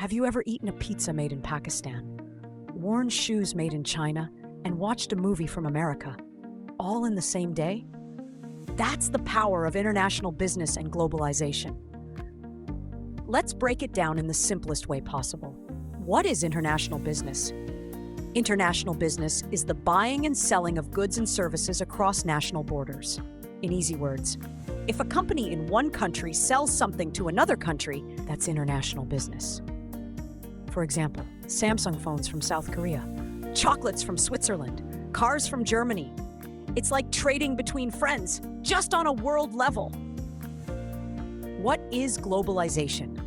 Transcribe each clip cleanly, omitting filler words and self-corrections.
Have you ever eaten a pizza made in Pakistan, worn shoes made in China, and watched a movie from America, all in the same day? That's the power of international business and globalization. Let's break it down in the simplest way possible. What is international business? International business is the buying and selling of goods and services across national borders. In easy words, if a company in one country sells something to another country, that's international business. For example, Samsung phones from South Korea, chocolates from Switzerland, cars from Germany. It's like trading between friends, just on a world level. What is globalization?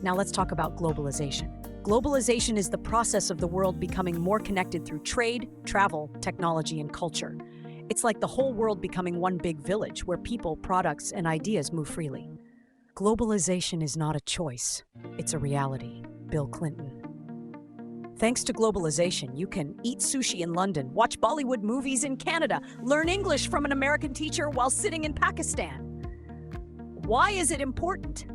Now let's talk about globalization. Globalization is the process of the world becoming more connected through trade, travel, technology, and culture. It's like the whole world becoming one big village where people, products, and ideas move freely. Globalization is not a choice, it's a reality. Bill Clinton. Thanks to globalization, you can eat sushi in London, watch Bollywood movies in Canada, learn English from an American teacher while sitting in Pakistan. Why is it important?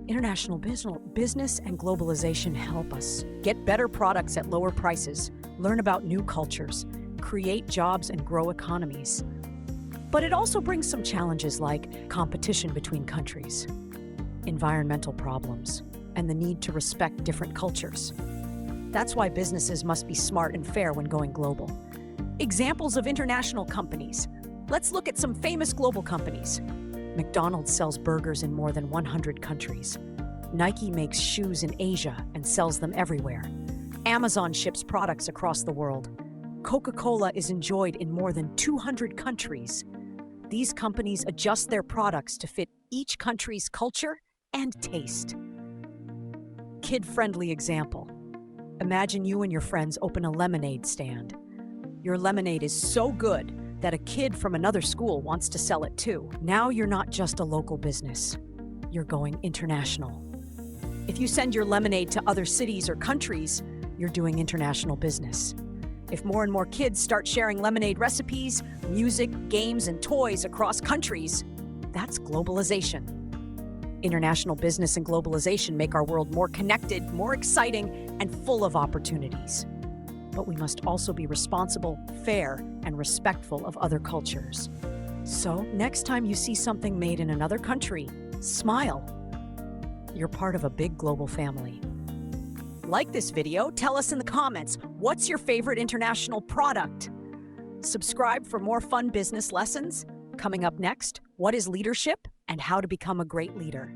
International business and globalization help us get better products at lower prices, learn about new cultures, create jobs and grow economies. But it also brings some challenges like competition between countries, environmental problems, and the need to respect different cultures. That's why businesses must be smart and fair when going global. Examples of international companies. Let's look at some famous global companies. McDonald's sells burgers in more than 100 countries. Nike makes shoes in Asia and sells them everywhere. Amazon ships products across the world. Coca-Cola is enjoyed in more than 200 countries. These companies adjust their products to fit each country's culture and taste. Kid-friendly example. Imagine you and your friends open a lemonade stand. Your lemonade is so good that a kid from another school wants to sell it too. Now you're not just a local business. You're going international. If you send your lemonade to other cities or countries, you're doing international business. If more and more kids start sharing lemonade recipes, music, games, and toys across countries, that's globalization. International business and globalization make our world more connected, more exciting, and full of opportunities. But we must also be responsible, fair, and respectful of other cultures. So, next time you see something made in another country, smile. You're part of a big global family. Like this video, tell us in the comments, what's your favorite international product? Subscribe for more fun business lessons. Coming up next, what is leadership and how to become a great leader?